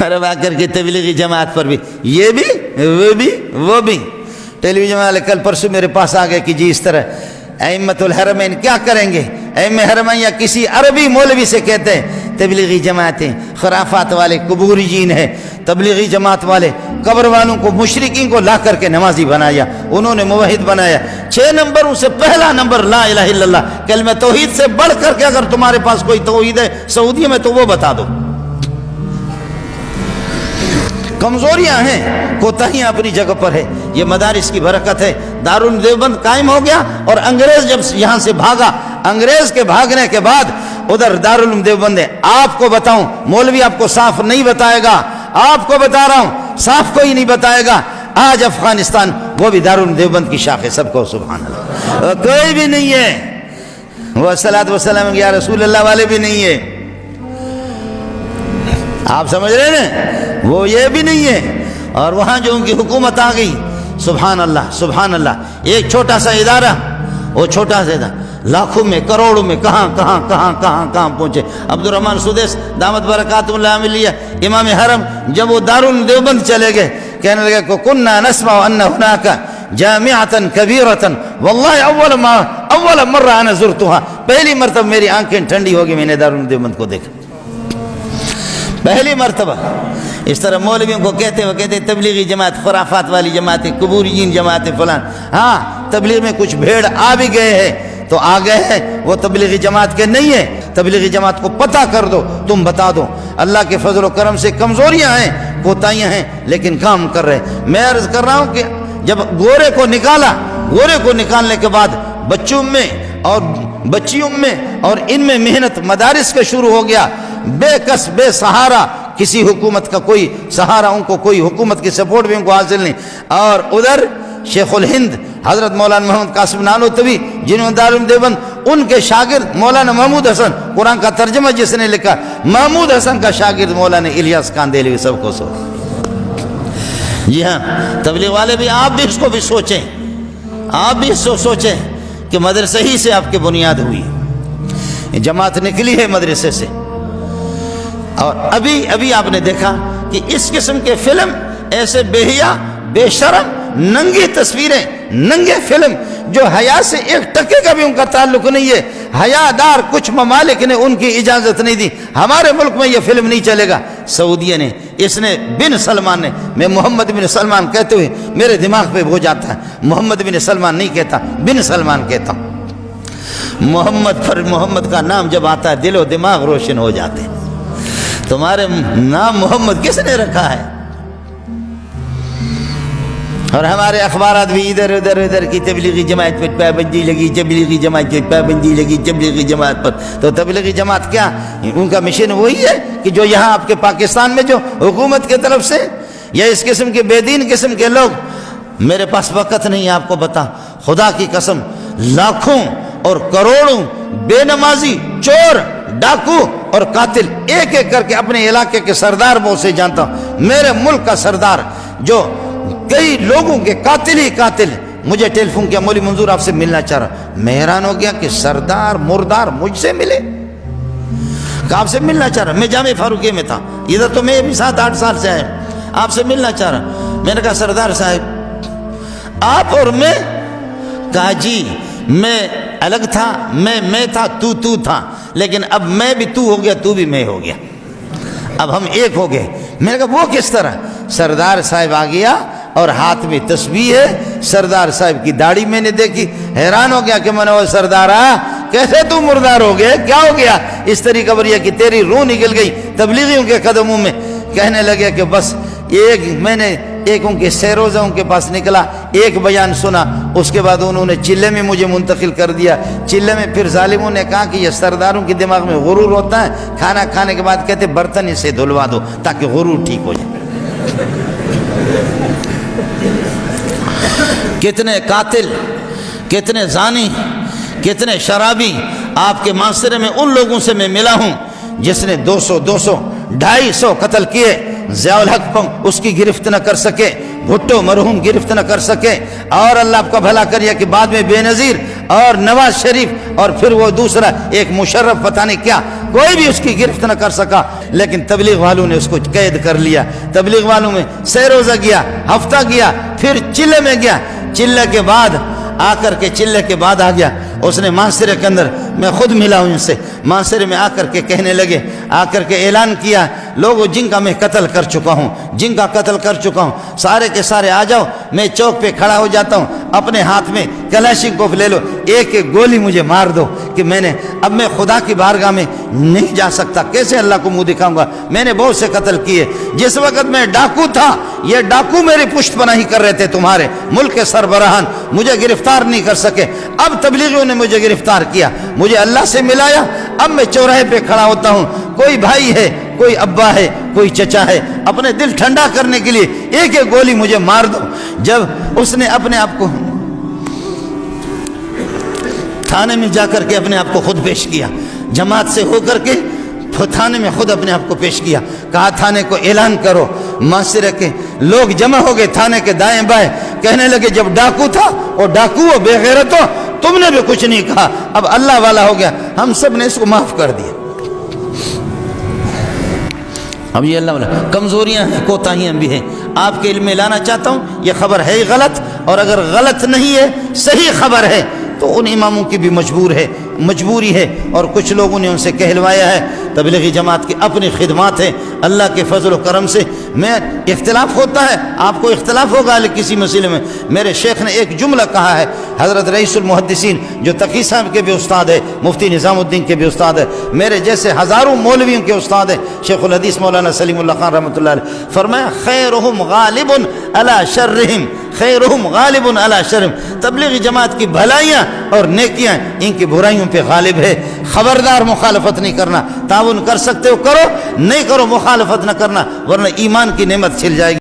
اور اب آ کر کے تبلیغی جماعت پر بھی یہ بھی وہ بھی وہ بھی ٹیلی ویژن والے کل پرسوں میرے پاس آ گئے کہ جی اس طرح ائمۃ الحرمین کیا کریں گے. ائمہ حرمین یا کسی عربی مولوی سے کہتے ہیں تبلیغی جماعتیں خرافات والے قبوری جین ہیں. تبلیغی جماعت والے قبر والوں کو مشرکین کو لا کر کے نمازی بنایا, انہوں نے موحد بنایا. 6 نمبروں سے پہلا نمبر لا الہ الا اللہ کلمہ توحید سے بڑھ کر کے اگر تمہارے پاس کوئی توحید ہے سعودیہ میں تو وہ بتا دو. کمزوریاں ہیں, کوتاہیاں اپنی جگہ پر ہے. یہ مدارس کی برکت ہے. دارالعلوم دیوبند قائم ہو گیا اور انگریز جب یہاں سے بھاگا, انگریز کے بھاگنے کے بعد ادھر دارالعلوم دیوبند ہے. آپ کو بتاؤں, مولوی آپ کو صاف نہیں بتائے گا, آپ کو بتا رہا ہوں صاف کوئی نہیں بتائے گا. آج افغانستان وہ بھی دارالعلوم دیوبند کی شاخ ہے. سب کو سبحان اللہ. کوئی بھی نہیں ہے. وہ صلاۃ وسلام یا رسول اللہ والے بھی نہیں ہے. آپ سمجھ رہے ہیں, وہ یہ بھی نہیں ہے. اور وہاں جو ان کی حکومت آ گئی, سبحان اللہ سبحان اللہ. ایک چھوٹا سا ادارہ, وہ چھوٹا سا ادارہ لاکھوں میں کروڑوں میں کہاں کہاں کہاں کہاں کہاں پہنچے. عبد الرحمن سدیس دامت برکاتہ اللہ علیہ امام حرم جب وہ دارالعلوم دیوبند چلے گئے کہنے لگے کہ کننا نسمع ان هناك جامعۃ کبیرۃ واللہ اول مرہ انا زرتها, پہلی مرتبہ میری آنکھیں ٹھنڈی ہوگی میں نے دارالعلوم دیوبند کو دیکھا, پہلی مرتبہ. اس طرح مولویوں کو کہتے وہ کہتے تبلیغی جماعت خرافات والی جماعتیں قبوری جین جماعتیں فلان. ہاں تبلیغ میں کچھ بھیڑ آ بھی گئے ہیں تو آ گئے ہیں, وہ تبلیغی جماعت کے نہیں ہیں. تبلیغی جماعت کو پتہ کر دو, تم بتا دو. اللہ کے فضل و کرم سے کمزوریاں ہیں, کوتاہیاں ہیں, لیکن کام کر رہے. میں عرض کر رہا ہوں کہ جب گورے کو نکالا, گورے کو نکالنے کے بعد بچوں میں اور بچیوں میں اور ان میں محنت مدارس کا شروع ہو گیا. بے کس بے سہارا, کسی حکومت کا کوئی سہارا ان کو, کوئی حکومت کی سپورٹ بھی ان کو حاصل نہیں. اور ادھر شیخ الہند حضرت مولانا محمد قاسم نانوتوی جنہوں نے دارالعلوم دیوبند, ان کے شاگرد مولانا محمود حسن, قرآن کا ترجمہ جس نے لکھا, محمود حسن کا شاگرد مولانا الیاس کاندیلوی. سب کو سو. جی ہاں, تبلیغ والے بھی, آپ بھی اس کو بھی سوچیں, آپ بھی سوچیں کہ مدرسہ ہی سے آپ کی بنیاد ہوئی, جماعت نکلی ہے مدرسے سے. اور ابھی آپ نے دیکھا کہ اس قسم کے فلم ایسے بے حیا بے شرم ننگی تصویریں, ننگے فلم جو حیا سے ایک ٹکے کا بھی ان کا تعلق نہیں ہے. حیا دار کچھ ممالک نے ان کی اجازت نہیں دی. ہمارے ملک میں یہ فلم نہیں چلے گا. سعودیہ نے, اس نے بن سلمان نے, میں محمد بن سلمان کہتے ہوئے میرے دماغ پہ ہو جاتا ہے, محمد بن سلمان نہیں کہتا, بن سلمان کہتا ہوں. محمد پر محمد کا نام جب آتا ہے دل و دماغ روشن ہو جاتے ہیں. تمہارے نام محمد کس نے رکھا ہے؟ اور ہمارے اخبارات بھی ادھر ادھر ادھر کی تبلیغی جماعت پر پابندی لگی, تبلیغی جماعت پر پابندی لگی, تبلیغی جماعت پر. تو تبلیغی جماعت کیا, ان کا مشن وہی ہے کہ جو یہاں آپ کے پاکستان میں جو حکومت کی طرف سے یا اس قسم کے بے دین قسم کے لوگ, میرے پاس وقت نہیں آپ کو بتا, خدا کی قسم لاکھوں اور کروڑوں بے نمازی, چور, ڈاکو اور قاتل ایک ایک کر کے اپنے علاقے کے سردار بہت سے جانتا ہوں. میرے ملک کا سردار جو کئی لوگوں کے قاتل ہی قاتل, مجھے ٹیلی فون کیا, مولوی منظور آپ سے ملنا چاہ رہا. میں حیران ہو گیا کہ سردار مردار مجھ سے ملے, کہ آپ سے ملنا چاہ رہا. میں جامع فاروقیہ میں تھا, ادھر تو میں بھی 7-8 سال سے آیا, آپ سے ملنا چاہ رہا. میں نے کہا سردار صاحب آپ اور میں, کہا جی میں الگ تھا, میں تھا, تو تھا, لیکن اب میں بھی تو ہو گیا, تو بھی میں ہو گیا, اب ہم ایک ہو گئے. میں نے کہا وہ کس طرح؟ سردار صاحب آ گیا اور ہاتھ میں تسبیح ہے. سردار صاحب کی داڑھی میں نے دیکھی, حیران ہو گیا کہ میں نے, وہ سردارا کیسے تو مردار ہو گئے, کیا ہو گیا؟ اس طریقہ پر یہ کہ تیری روح نکل گئی تبلیغیوں کے قدموں میں. کہنے لگے کہ بس میں نے ایک ان کے سیروزہ ان کے پاس نکلا, ایک بیان سنا, اس کے بعد انہوں نے چلے میں مجھے منتقل کر دیا. چلے میں پھر ظالموں نے کہا کہ یہ سرداروں کے دماغ میں غرور ہوتا ہے, کھانا کھانے کے بعد کہتے برتن اسے دھلوا دو تاکہ غرور ٹھیک ہو جائے. کتنے قاتل, کتنے زانی, کتنے شرابی آپ کے معاشرے میں. ان لوگوں سے میں ملا ہوں جس نے 200 250 قتل کیے، ضیاء الحق کو اس کی گرفت نہ کر سکے، بھٹو مرحوم گرفت نہ کر سکے، اور اللہ آپ کا بھلا کریا کہ بعد میں بے نظیر اور نواز شریف اور پھر وہ دوسرا ایک مشرف پتہ نہیں کیا، کوئی بھی اس کی گرفت نہ کر سکا، لیکن تبلیغ والوں نے اس کو قید کر لیا۔ تبلیغ والوں میں 6 روزہ گیا، ہفتہ گیا، پھر چلے میں گیا، چلے کے بعد آ کر کے چلے کے بعد آ گیا، اس نے مانسرے کے اندر، میں خود ملا ہوں ان سے، مانسرے میں آ کر کے کہنے لگے، آ کر کے اعلان کیا، لوگوں جن کا میں قتل کر چکا ہوں، جن کا قتل کر چکا ہوں، سارے کے سارے آ جاؤ، میں چوک پہ کھڑا ہو جاتا ہوں، اپنے ہاتھ میں کلاشنکوف لے لو، ایک ایک گولی مجھے مار دو کہ اب میں خدا کی بارگاہ میں نہیں جا سکتا، کیسے اللہ کو منہ دکھاؤں گا؟ میں نے بہت سے قتل کیے، جس وقت میں ڈاکو تھا یہ ڈاکو میری پشت پناہی کر رہے تھے، تمہارے ملک کے سربراہان مجھے گرفتار نہیں کر سکے، اب تبلیغیوں نے مجھے گرفتار کیا، مجھے اللہ سے ملایا، اب میں چوراہے پہ کھڑا ہوتا ہوں، کوئی بھائی ہے، کوئی ابا ہے، کوئی چچا ہے، اپنے دل ٹھنڈا کرنے کے لیے ایک ایک گولی مجھے مار دو۔ جب اس نے اپنے آپ کو تھانے میں جا کر کے اپنے آپ کو خود پیش کیا، جماعت سے ہو کر کے تھانے میں خود اپنے آپ کو پیش کیا، کہا تھانے کو اعلان کرو، معاشرے کے لوگ جمع ہو گئے، تھانے کے دائیں بائیں، کہنے لگے جب ڈاکو تھا اور ڈاکو ہو بے غیرت ہو، تم نے بھی کچھ نہیں کہا، اب اللہ والا ہو گیا، ہم سب نے اس کو معاف کر دیا۔ اب یہ اللہ والا کمزوریاں ہیں، کوتاہیاں بھی ہیں، آپ کے علم میں لانا چاہتا ہوں، یہ خبر ہے غلط، اور اگر غلط نہیں ہے صحیح خبر ہے تو ان اماموں کی بھی مجبوری ہے، اور کچھ لوگوں نے ان سے کہلوایا ہے، تبلیغی جماعت کی اپنی خدمات ہیں، اللہ کے فضل و کرم سے میں اختلاف ہوتا ہے، آپ کو اختلاف ہوگا کسی مسئلے میں، میرے شیخ نے ایک جملہ کہا ہے، حضرت رئیس المحدثین جو تقی صاحب کے بھی استاد ہے، مفتی نظام الدین کے بھی استاد ہے، میرے جیسے ہزاروں مولویوں کے استاد ہیں، شیخ الحدیث مولانا سلیم اللہ خان رحمۃ اللہ علیہ، فرمایا خیرہم غالب علی شرہم، خیرہم غالب علی شرہم، تبلیغی جماعت کی بھلائیاں اور نیکیاں ان کی برائیوں پہ غالب ہے، خبردار مخالفت نہیں کرنا، تعاون کر سکتے ہو کرو، نہیں کرو مخالفت نہ کرنا، ورنہ ایمان کی نعمت چھل جائے گی۔